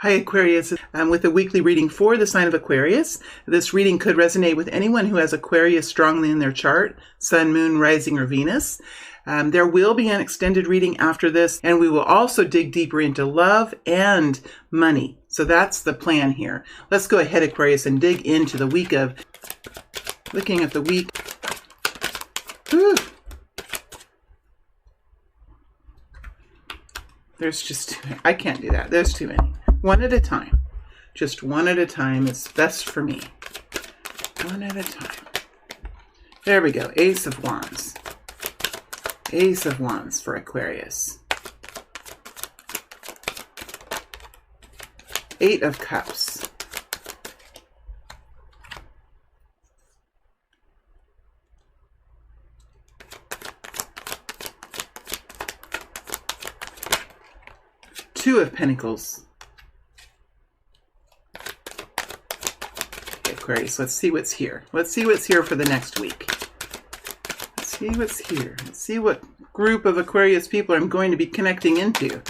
Hi Aquarius, with a weekly reading for the sign of Aquarius. This reading could resonate with anyone who has Aquarius strongly in their chart, Sun, Moon, Rising, or Venus. There will be an extended reading after this, and we will also dig deeper into love and money. So that's the plan here. Let's go ahead, Aquarius, and dig into the week of, looking at the week. Whew. There's just, I can't do that. There's too many. One at a time. Just one at a time is best for me. One at a time. There we go. Ace of Wands. Ace of Wands for Aquarius. Eight of Cups. Two of Pentacles. Okay, Aquarius, let's see what's here. Let's see what's here for the next week. Let's see what's here. Let's see what group of Aquarius people I'm going to be connecting into.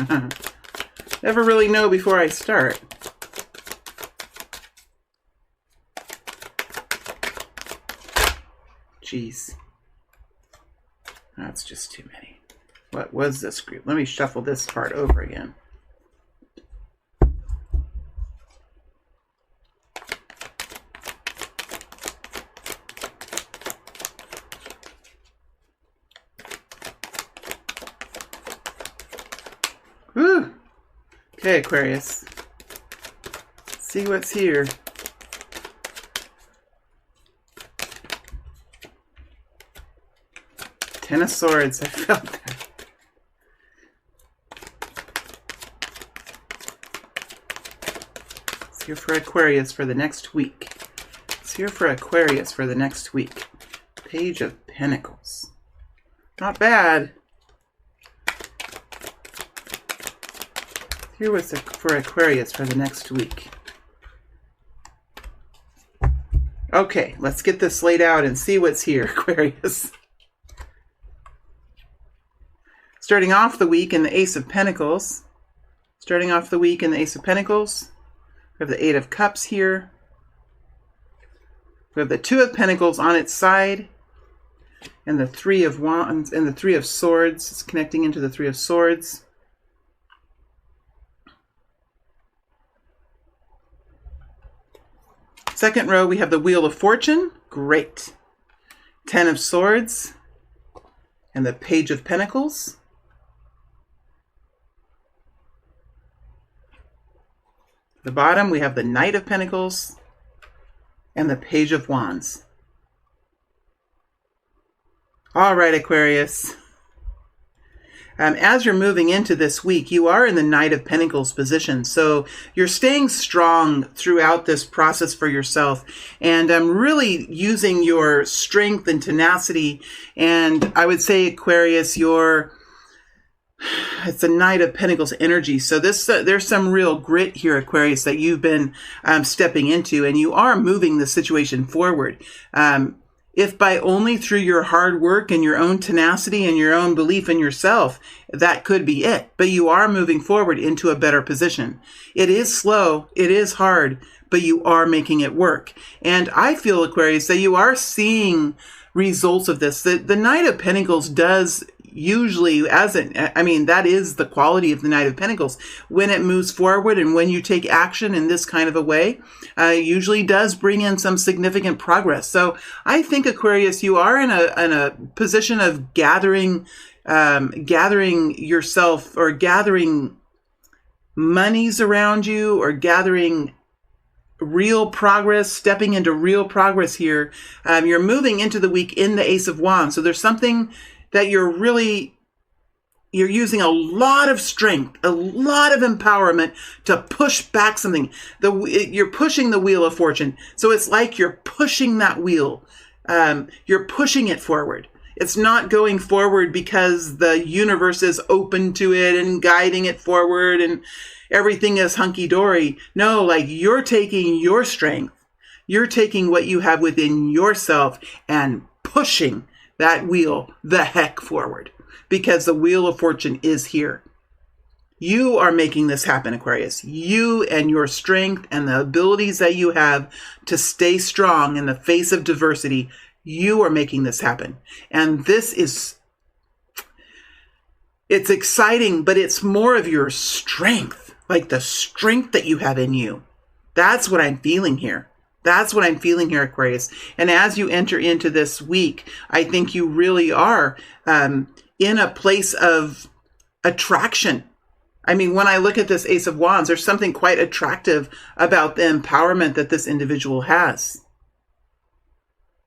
Never really know before I start. Jeez. That's just too many. What was this group? Let me shuffle this part over again. Whew. Okay, Aquarius. Let's see what's here. Ten of Swords. I felt that. It's here for Aquarius for the next week. It's here for Aquarius for the next week. Page of Pentacles. Not bad. Here was for Aquarius for the next week. Okay, let's get this laid out and see what's here, Aquarius. Starting off the week in the Ace of Pentacles. Starting off the week in the Ace of Pentacles. We have the Eight of Cups here. We have the Two of Pentacles on its side. And the Three of Wands and the Three of Swords. It's connecting into the Three of Swords. Second row, we have the Wheel of Fortune. Great. Ten of Swords. And the Page of Pentacles. The bottom, we have the Knight of Pentacles. And the Page of Wands. All right, Aquarius. As you're moving into this week, you are in the Knight of Pentacles position. So you're staying strong throughout this process for yourself. And really using your strength and tenacity. And I would say, Aquarius, it's a Knight of Pentacles energy. So there's some real grit here, Aquarius, that you've been stepping into. And you are moving the situation forward. If by only through your hard work and your own tenacity and your own belief in yourself, that could be it. But you are moving forward into a better position. It is slow, it is hard, but you are making it work. And I feel, Aquarius, that you are seeing results of this. The Knight of Pentacles does usually, that is the quality of the Knight of Pentacles. When it moves forward and when you take action in this kind of a way, usually does bring in some significant progress. So I think, Aquarius, you are in a position of gathering yourself, or gathering monies around you, or gathering real progress, stepping into real progress here. You're moving into the week in the Ace of Wands. So there's something that you're using a lot of strength, a lot of empowerment to push back something. You're pushing the Wheel of Fortune. So it's like you're pushing that wheel. You're pushing it forward. It's not going forward because the universe is open to it and guiding it forward and everything is hunky-dory. No, like you're taking your strength. You're taking what you have within yourself and pushing that wheel the heck forward, because the Wheel of Fortune is here. You are making this happen, Aquarius. You and your strength and the abilities that you have to stay strong in the face of diversity, you are making this happen. And it's exciting, but it's more of your strength, like the strength that you have in you. That's what I'm feeling here. That's what I'm feeling here, Aquarius. And as you enter into this week, I think you really are in a place of attraction. I mean, when I look at this Ace of Wands, there's something quite attractive about the empowerment that this individual has.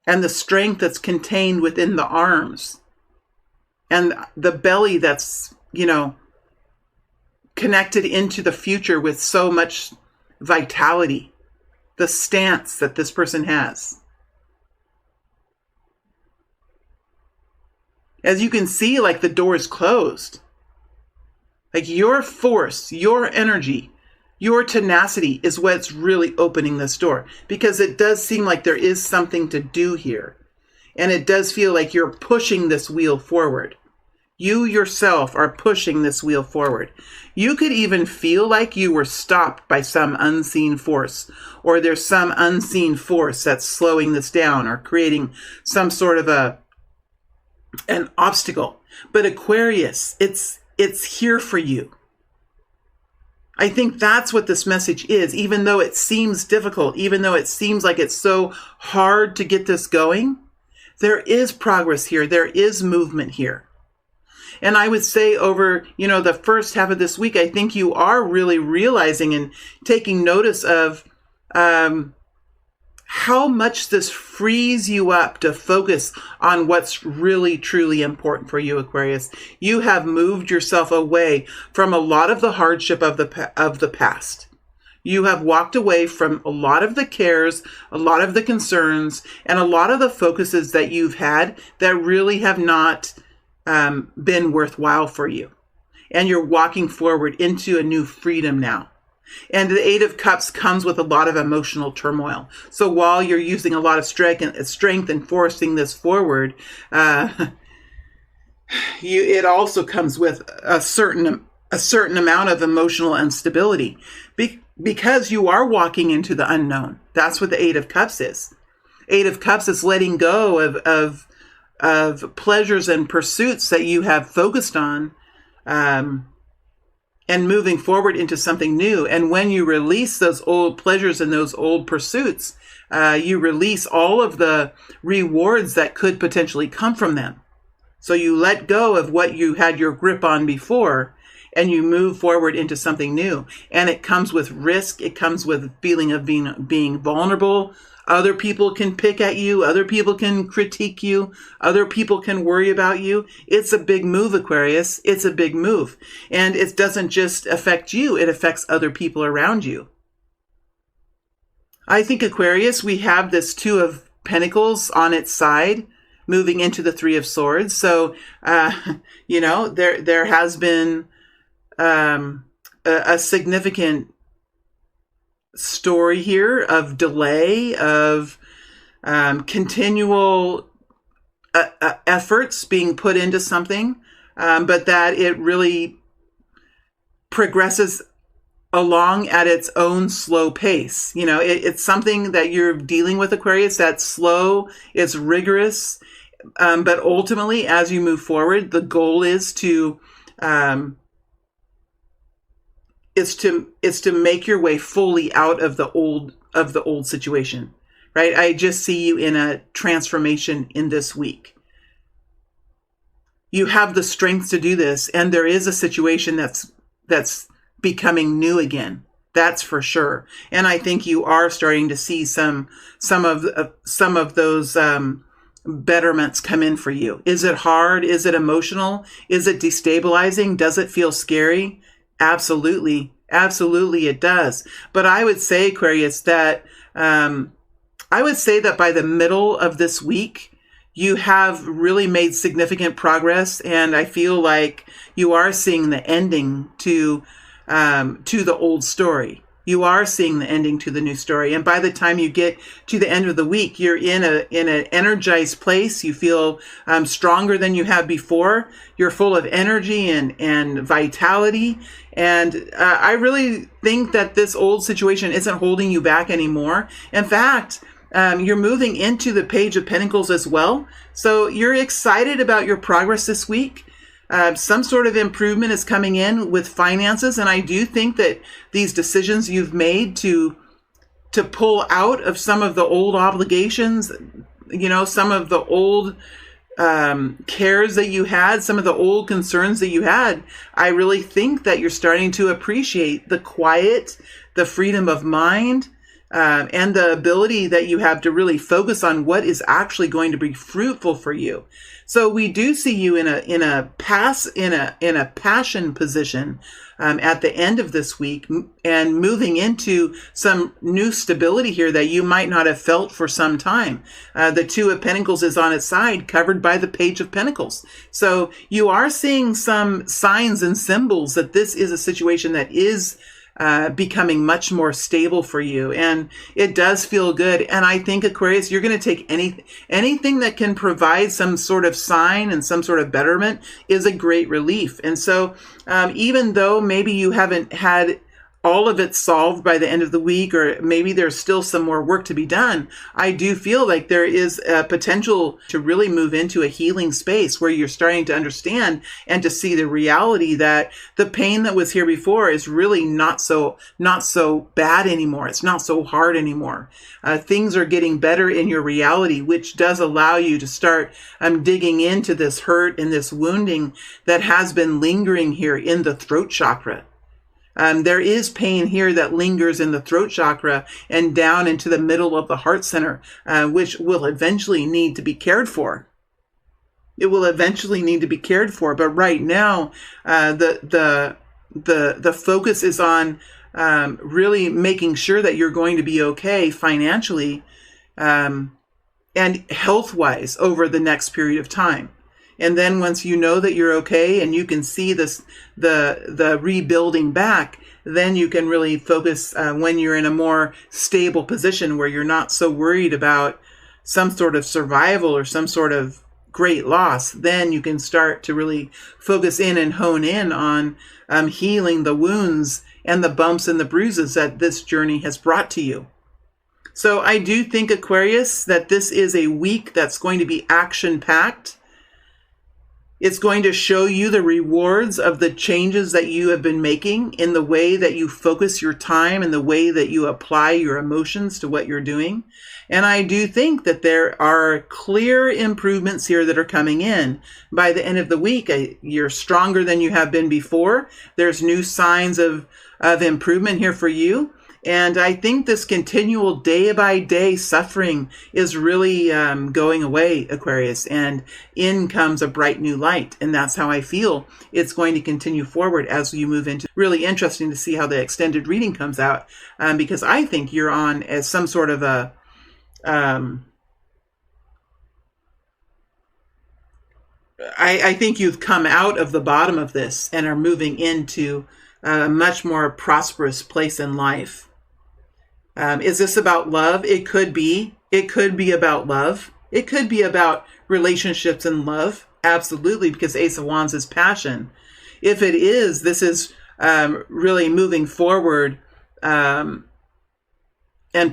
And the strength that's contained within the arms. And the belly that's, connected into the future with so much vitality. The stance that this person has. As you can see, like the door is closed. Like your force, your energy, your tenacity is what's really opening this door. Because it does seem like there is something to do here. And it does feel like you're pushing this wheel forward. You yourself are pushing this wheel forward. You could even feel like you were stopped by some unseen force. Or there's some unseen force that's slowing this down or creating some sort of an obstacle. But Aquarius, it's here for you. I think that's what this message is, even though it seems difficult, even though it seems like it's so hard to get this going, there is progress here. There is movement here. And I would say over, the first half of this week, I think you are really realizing and taking notice of how much this frees you up to focus on what's really, truly important for you, Aquarius. You have moved yourself away from a lot of the hardship of the past. You have walked away from a lot of the cares, a lot of the concerns, and a lot of the focuses that you've had that really have not been worthwhile for you. And you're walking forward into a new freedom now. And the Eight of Cups comes with a lot of emotional turmoil. So while you're using a lot of strength and forcing this forward, it also comes with a certain amount of emotional instability because you are walking into the unknown. That's what the Eight of Cups is. Eight of Cups is letting go of pleasures and pursuits that you have focused on, and moving forward into something new. And when you release those old pleasures and those old pursuits, you release all of the rewards that could potentially come from them. So you let go of what you had your grip on before, and you move forward into something new. And it comes with risk. It comes with a feeling of being vulnerable. Other people can pick at you. Other people can critique you. Other people can worry about you. It's a big move, Aquarius. It's a big move. And it doesn't just affect you. It affects other people around you. I think, Aquarius, we have this Two of Pentacles on its side, moving into the Three of Swords. So, there has been a significant story here of delay, of continual efforts being put into something, but that it really progresses along at its own slow pace. It's something that you're dealing with, Aquarius, that's slow, it's rigorous, but ultimately, as you move forward, the goal is to make your way fully out of the old situation, right? I just see you in a transformation in this week. You have the strength to do this, and there is a situation that's becoming new again. That's for sure. And I think you are starting to see some of those betterments come in for you. Is it hard? Is it emotional? Is it destabilizing? Does it feel scary? Absolutely. Absolutely it does. But I would say, Aquarius, that by the middle of this week, you have really made significant progress. And I feel like you are seeing the ending to the old story. you are seeing the ending to the new story. And by the time you get to the end of the week, you're in an energized place. You feel stronger than you have before. You're full of energy and vitality. And I really think that this old situation isn't holding you back anymore. In fact, you're moving into the Page of Pentacles as well. So you're excited about your progress this week. Some sort of improvement is coming in with finances. And I do think that these decisions you've made to pull out of some of the old obligations, some of the old cares that you had, some of the old concerns that you had, I really think that you're starting to appreciate the quiet, the freedom of mind, and the ability that you have to really focus on what is actually going to be fruitful for you. So we do see you in a passion position at the end of this week, and moving into some new stability here that you might not have felt for some time. The Two of Pentacles is on its side, covered by the Page of Pentacles. So you are seeing some signs and symbols that this is a situation that is becoming much more stable for you, and it does feel good. And I think, Aquarius, you're going to take anything that can provide some sort of sign and some sort of betterment is a great relief. And so even though maybe you haven't had all of it solved by the end of the week, or maybe there's still some more work to be done, I do feel like there is a potential to really move into a healing space where you're starting to understand and to see the reality that the pain that was here before is really not so bad anymore. It's not so hard anymore. Things are getting better in your reality, which does allow you to start digging into this hurt and this wounding that has been lingering here in the throat chakra. There is pain here that lingers in the throat chakra and down into the middle of the heart center, which will eventually need to be cared for. It will eventually need to be cared for, but right now, the focus is on really making sure that you're going to be okay financially and health-wise over the next period of time. And then once you know that you're okay and you can see the rebuilding back, then you can really focus when you're in a more stable position where you're not so worried about some sort of survival or some sort of great loss. Then you can start to really focus in and hone in on healing the wounds and the bumps and the bruises that this journey has brought to you. So I do think, Aquarius, that this is a week that's going to be action-packed. It's going to show you the rewards of the changes that you have been making in the way that you focus your time and the way that you apply your emotions to what you're doing. And I do think that there are clear improvements here that are coming in. By the end of the week, you're stronger than you have been before. There's new signs of improvement here for you. And I think this continual day-by-day suffering is really going away, Aquarius, and in comes a bright new light. And that's how I feel it's going to continue forward as you move into. Really interesting to see how the extended reading comes out, because I think you're on as some sort of a I think you've come out of the bottom of this and are moving into a much more prosperous place in life. Is this about love? It could be. It could be about love. It could be about relationships and love. Absolutely, because Ace of Wands is passion. If it is, this is really moving forward and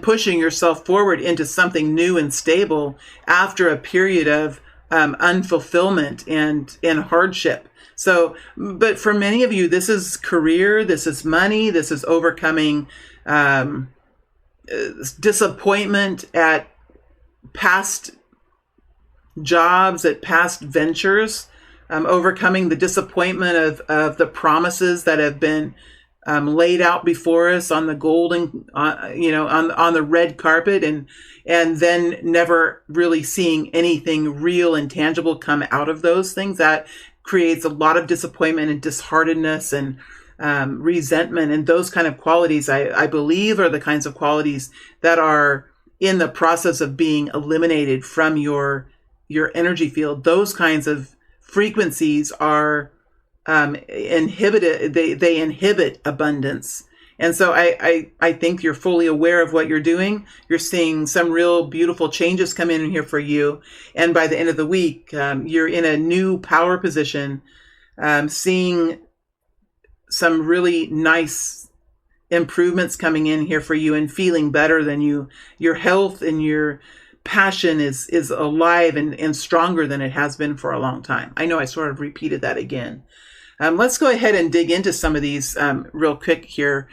pushing yourself forward into something new and stable after a period of unfulfillment and hardship. So, but for many of you, this is career, this is money, this is overcoming disappointment at past jobs, at past ventures, overcoming the disappointment of the promises that have been laid out before us on the golden, on the red carpet, and then never really seeing anything real and tangible come out of those things. That creates a lot of disappointment and disheartedness and resentment, and those kind of qualities, I believe, are the kinds of qualities that are in the process of being eliminated from your energy field. Those kinds of frequencies are inhibited. They inhibit abundance And so I think you're fully aware of what you're doing. You're seeing some real beautiful changes come in here for you. And by the end of the week, you're in a new power position, seeing some really nice improvements coming in here for you and feeling better than you. Your health and your passion is alive and stronger than it has been for a long time. I know I sort of repeated that again. Let's go ahead and dig into some of these real quick here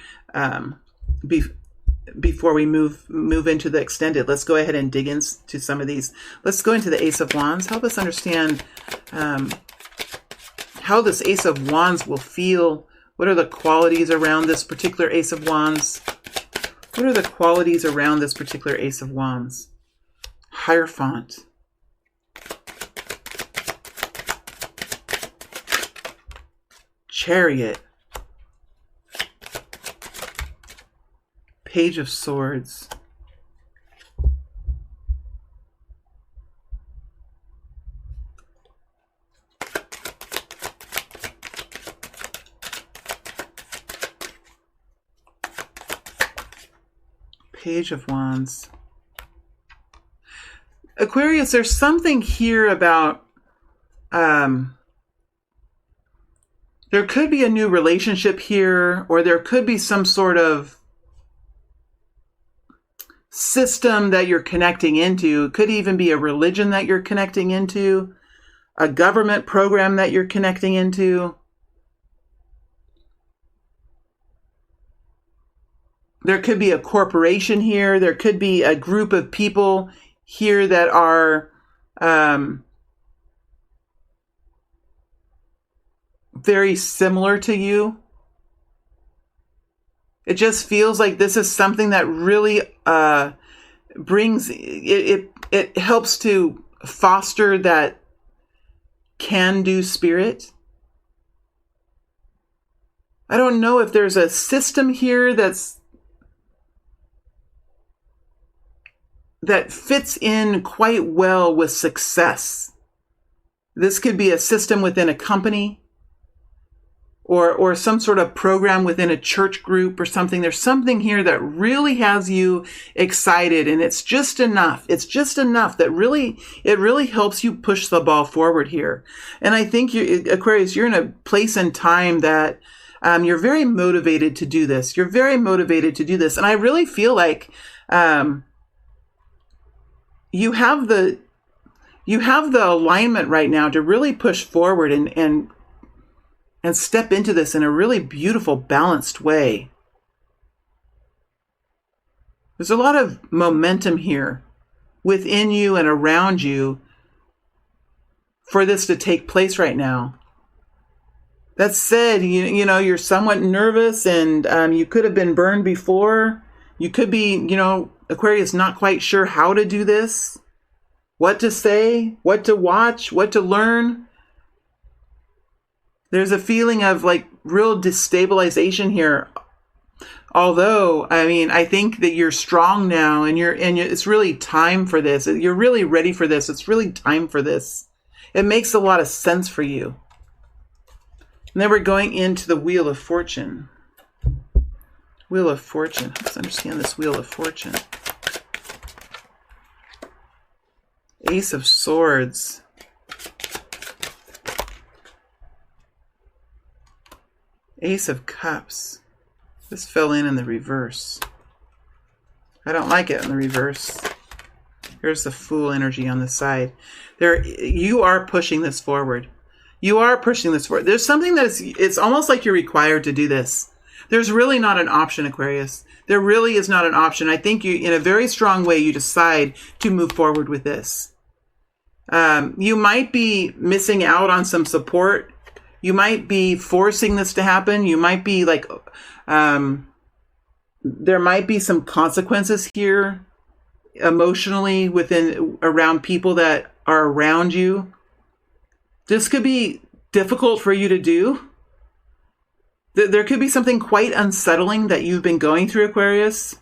before we move into the extended. Let's go ahead and dig into some of these. Let's go into the Ace of Wands. Help us understand how this Ace of Wands will feel. What are the qualities around this particular Ace of Wands? What are the qualities around this particular Ace of Wands? Hierophant. Chariot. Page of Swords. Page of Wands. Aquarius, there's something here about there could be a new relationship here, or there could be some sort of system that you're connecting into. It could even be a religion that you're connecting into, a government program that you're connecting into. There could be a corporation here. There could be a group of people here that are very similar to you. It just feels like this is something that really brings it helps to foster that can-do spirit. I don't know if there's a system here that fits in quite well with success. This could be a system within a company, or some sort of program within a church group or something. There's something here that really has you excited, and it's just enough. It's just enough that it really helps you push the ball forward here. And I think Aquarius, you're in a place and time that you're very motivated to do this. You're very motivated to do this. And I really feel like you have the alignment right now to really push forward and step into this in a really beautiful, balanced way. There's a lot of momentum here within you and around you for this to take place right now. That said, you know, you're somewhat nervous, and you could have been burned before. You could be, Aquarius, not quite sure how to do this, what to say, what to watch, what to learn. There's a feeling of like real destabilization here. Although, I mean, I think that you're strong now, and it's really time for this. You're really ready for this. It's really time for this. It makes a lot of sense for you. And then we're going into the Wheel of Fortune. Wheel of Fortune. Let's understand this Wheel of Fortune. Ace of Swords. Ace of Cups. This fell in the reverse. I don't like it in the reverse. Here's the Fool energy on the side. You are pushing this forward. You are pushing this forward. There's something it's almost like you're required to do this. There's really not an option, Aquarius. There really is not an option. I think you, in a very strong way, you decide to move forward with this. You might be missing out on some support. You might be forcing this to happen. You might be like, there might be some consequences here emotionally around people that are around you. This could be difficult for you to do. There could be something quite unsettling that you've been going through, Aquarius.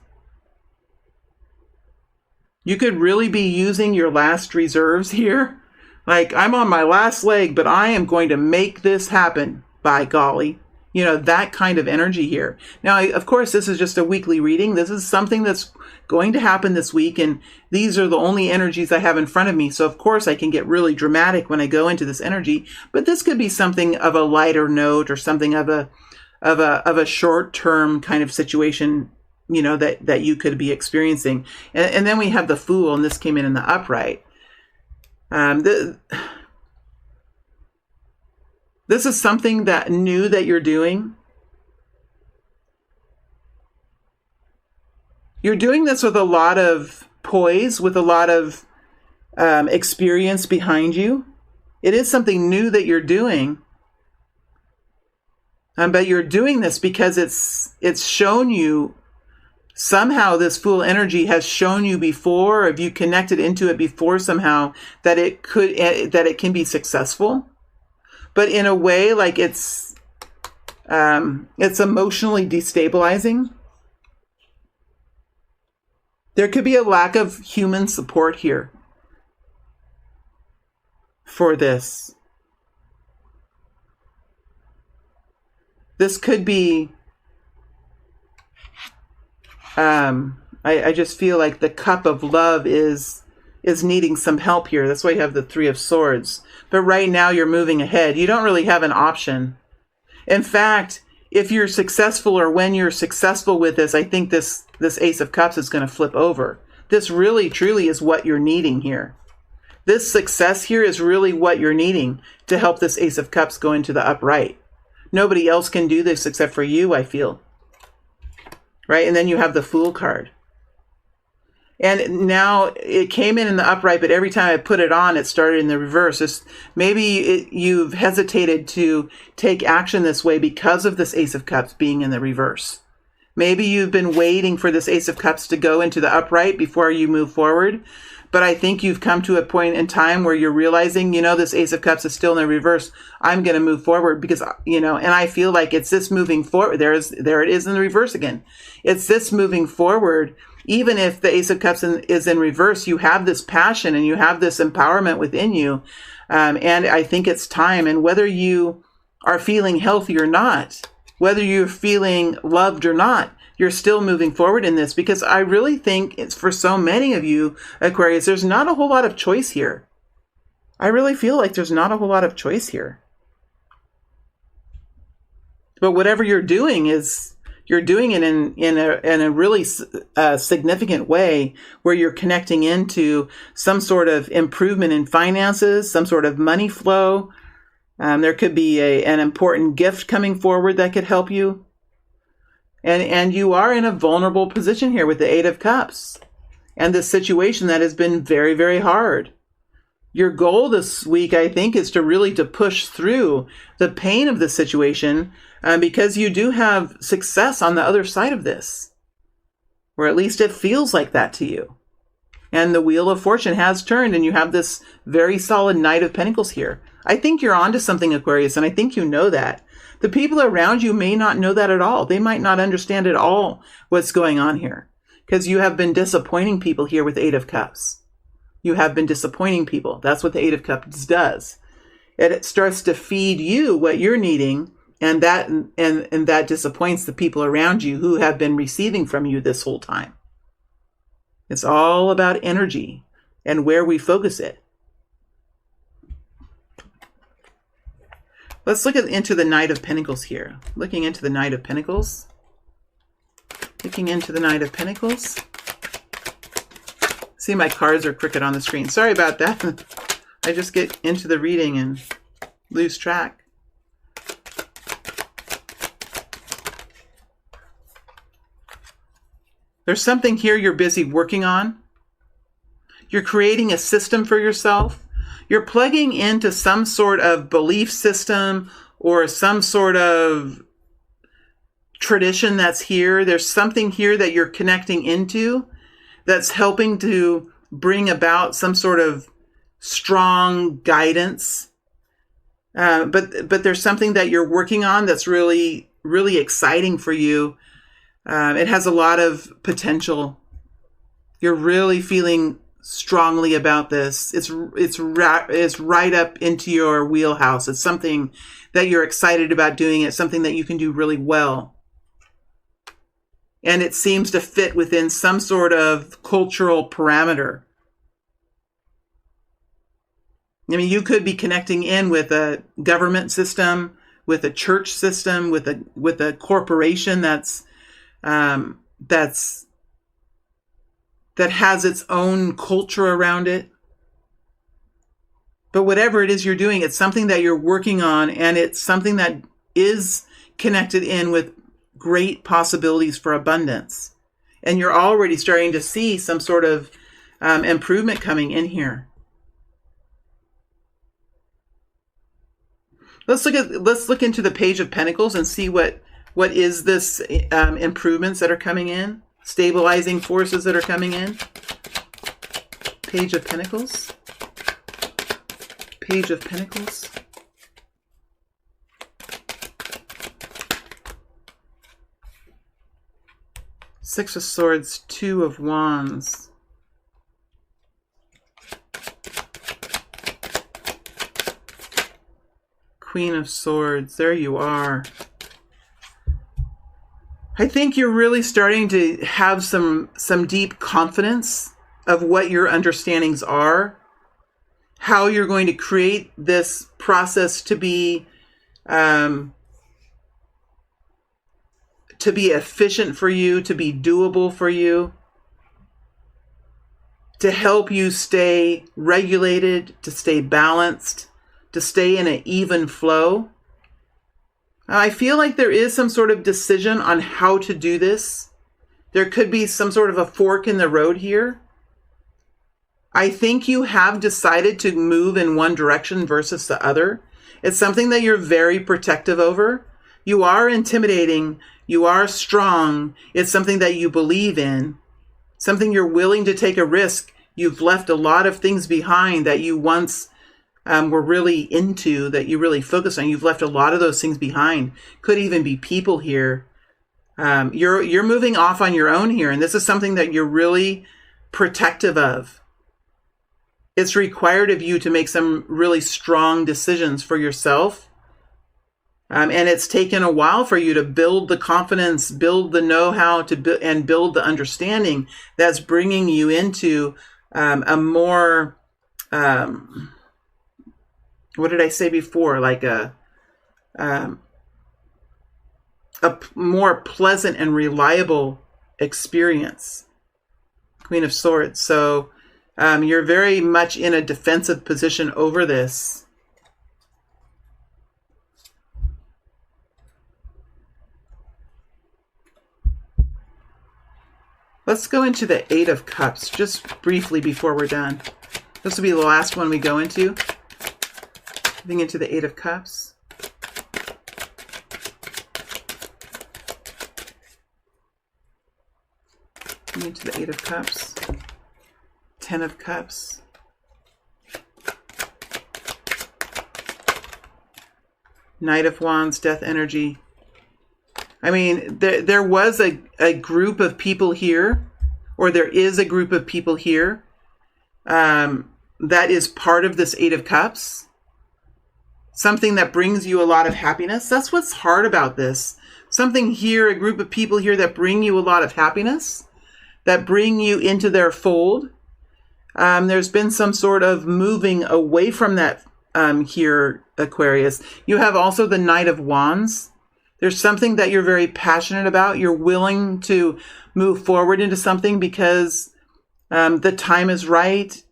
You could really be using your last reserves here. Like, I'm on my last leg, but I am going to make this happen, by golly. You know, that kind of energy here. Now, of course, this is just a weekly reading. This is something that's going to happen this week, and these are the only energies I have in front of me. So, of course, I can get really dramatic when I go into this energy. But this could be something of a lighter note, or something of a short-term kind of situation, you know, that you could be experiencing. And then we have the Fool, and this came in the upright. This is something that new that you're doing. You're doing this with a lot of poise, with a lot of experience behind you. It is something new that you're doing. But you're doing this because it's shown you, somehow this Fool energy has shown you before, or if you connected into it before somehow, that it can be successful. But in a way, like it's emotionally destabilizing. There could be a lack of human support here for this. This could be, I just feel like the cup of love is needing some help here. That's why you have the Three of Swords. But right now you're moving ahead. You don't really have an option. In fact, if you're successful, or when you're successful with this, I think this Ace of Cups is going to flip over. This really, truly is what you're needing here. This success here is really what you're needing to help this Ace of Cups go into the upright. Nobody else can do this except for you, I feel. Right? And then you have the Fool card. And now it came in the upright, but every time I put it on, it started in the reverse. Maybe you've hesitated to take action this way because of this Ace of Cups being in the reverse. Maybe you've been waiting for this Ace of Cups to go into the upright before you move forward. But I think you've come to a point in time where you're realizing, you know, this Ace of Cups is still in the reverse. I'm going to move forward because, you know, and I feel like it's this moving forward. There it is in the reverse again. It's this moving forward. Even if the Ace of Cups is in reverse, you have this passion and you have this empowerment within you. And I think it's time. And whether you are feeling healthy or not, whether you're feeling loved or not, you're still moving forward in this, because I really think it's, for so many of you, Aquarius, there's not a whole lot of choice here. I really feel like there's not a whole lot of choice here. But whatever you're doing you're doing it in a really significant way, where you're connecting into some sort of improvement in finances, some sort of money flow. There could be an important gift coming forward that could help you. And you are in a vulnerable position here with the Eight of Cups and this situation that has been very, very hard. Your goal this week, I think, is to push through the pain of the situation, because you do have success on the other side of this, or at least it feels like that to you. And the Wheel of Fortune has turned, and you have this very solid Knight of Pentacles here. I think you're onto something, Aquarius, and I think you know that. The people around you may not know that at all. They might not understand at all what's going on here, because you have been disappointing people here with Eight of Cups. You have been disappointing people. That's what the Eight of Cups does. It starts to feed you what you're needing, and that disappoints the people around you who have been receiving from you this whole time. It's all about energy and where we focus it. Let's look into the Knight of Pentacles here. Looking into the Knight of Pentacles. Looking into the Knight of Pentacles. See, my cards are crooked on the screen. Sorry about that. I just get into the reading and lose track. There's something here you're busy working on. You're creating a system for yourself. You're plugging into some sort of belief system or some sort of tradition that's here. There's something here that you're connecting into that's helping to bring about some sort of strong guidance. But there's something that you're working on that's really, really exciting for you. It has a lot of potential. You're really feeling strongly about this. It's right up into your wheelhouse. It's something that you're excited about doing. It's something that you can do really well. And it seems to fit within some sort of cultural parameter. I mean, you could be connecting in with a government system, with a church system, with a corporation that has its own culture around it. But whatever it is you're doing, it's something that you're working on, and it's something that is connected in with great possibilities for abundance. And you're already starting to see some sort of improvement coming in here. Let's look into the Page of Pentacles and see what is this improvements that are coming in, stabilizing forces that are coming in. Page of Pentacles. Page of Pentacles. Six of Swords, Two of Wands. Queen of Swords, there you are. I think you're really starting to have some deep confidence of what your understandings are, how you're going to create this process to be efficient for you, to be doable for you, to help you stay regulated, to stay balanced, to stay in an even flow. I feel like there is some sort of decision on how to do this. There could be some sort of a fork in the road here. I think you have decided to move in one direction versus the other. It's something that you're very protective over. You are intimidating. You are strong. It's something that you believe in. Something you're willing to take a risk. You've left a lot of things behind that you once were really into, that you really focused on. You've left a lot of those things behind. Could even be people here. You're moving off on your own here, and this is something that you're really protective of. It's required of you to make some really strong decisions for yourself. And it's taken a while for you to build the confidence, build the know-how, and build the understanding that's bringing you into a more... what did I say before? Like a more pleasant and reliable experience. Queen of Swords. So you're very much in a defensive position over this. Let's go into the Eight of Cups just briefly before we're done. This will be the last one we go into. Moving into the Eight of Cups. Moving into the Eight of Cups. Ten of Cups. Knight of Wands, Death energy. I mean, there was a group of people here, or there is a group of people here that is part of this Eight of Cups. Something that brings you a lot of happiness. That's what's hard about this. Something here, a group of people here that bring you a lot of happiness, that bring you into their fold. There's been some sort of moving away from that here, Aquarius. You have also the Knight of Wands. There's something that you're very passionate about. You're willing to move forward into something because the time is right,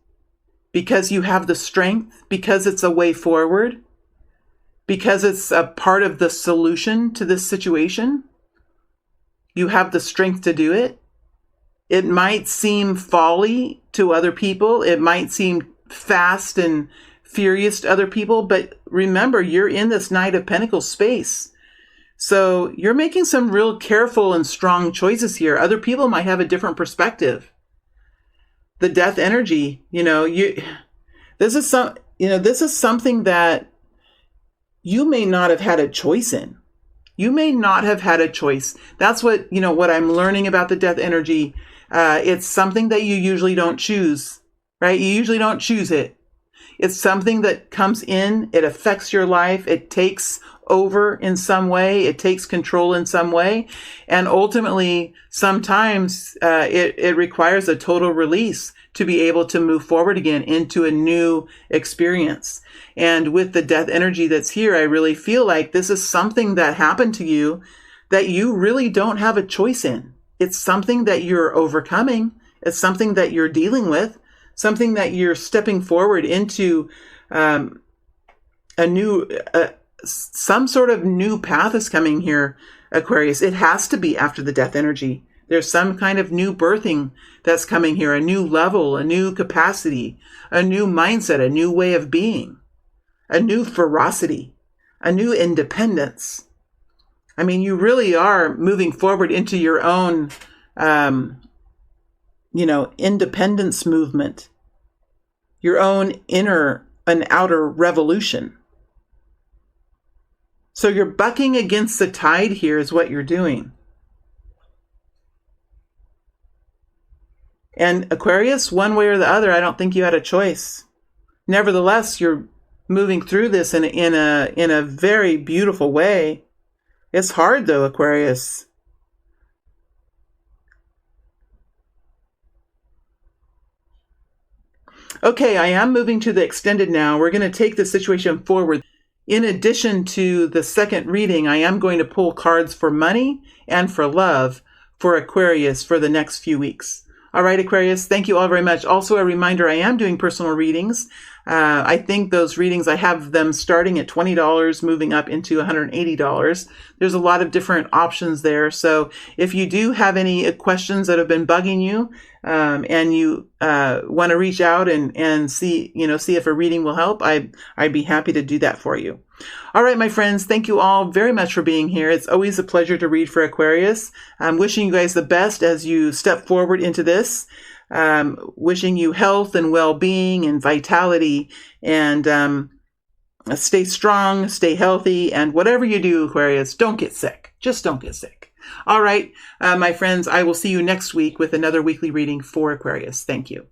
because you have the strength, because it's a way forward, because it's a part of the solution to this situation. You have the strength to do it. It might seem folly to other people. It might seem fast and furious to other people. But remember, you're in this Knight of Pentacles space. So you're making some real careful and strong choices here. Other people might have a different perspective. The Death energy, this is something that you may not have had a choice in. You may not have had a choice. That's what I'm learning about the Death energy. It's something that you usually don't choose. right? You usually don't choose it. It's something that comes in, it affects your life, it takes over in some way, it takes control in some way, and ultimately, sometimes it requires a total release to be able to move forward again into a new experience. And with the death energy that's here, I really feel like this is something that happened to you that you really don't have a choice in. It's something that you're overcoming. It's something that you're dealing with, something that you're stepping forward into some sort of new path is coming here, Aquarius. It has to be after the death energy. There's some kind of new birthing that's coming here, a new level, a new capacity, a new mindset, a new way of being, a new ferocity, a new independence. I mean, you really are moving forward into your own, independence movement, your own inner and outer revolution. So you're bucking against the tide here is what you're doing. And Aquarius, one way or the other, I don't think you had a choice. Nevertheless, you're moving through this in a very beautiful way. It's hard though, Aquarius. Okay, I am moving to the extended now. We're going to take the situation forward. In addition to the second reading, I am going to pull cards for money and for love for Aquarius for the next few weeks. All right, Aquarius, thank you all very much. Also, a reminder, I am doing personal readings. I think those readings, I have them starting at $20, moving up into $180. There's a lot of different options there. So if you do have any questions that have been bugging you, and you want to reach out and see if a reading will help, I'd be happy to do that for you. All right, my friends, thank you all very much for being here. It's always a pleasure to read for Aquarius. I'm wishing you guys the best as you step forward into this. Wishing you health and well-being and vitality, and stay strong, stay healthy, and whatever you do, Aquarius, don't get sick. Just don't get sick. All right, my friends, I will see you next week with another weekly reading for Aquarius. Thank you.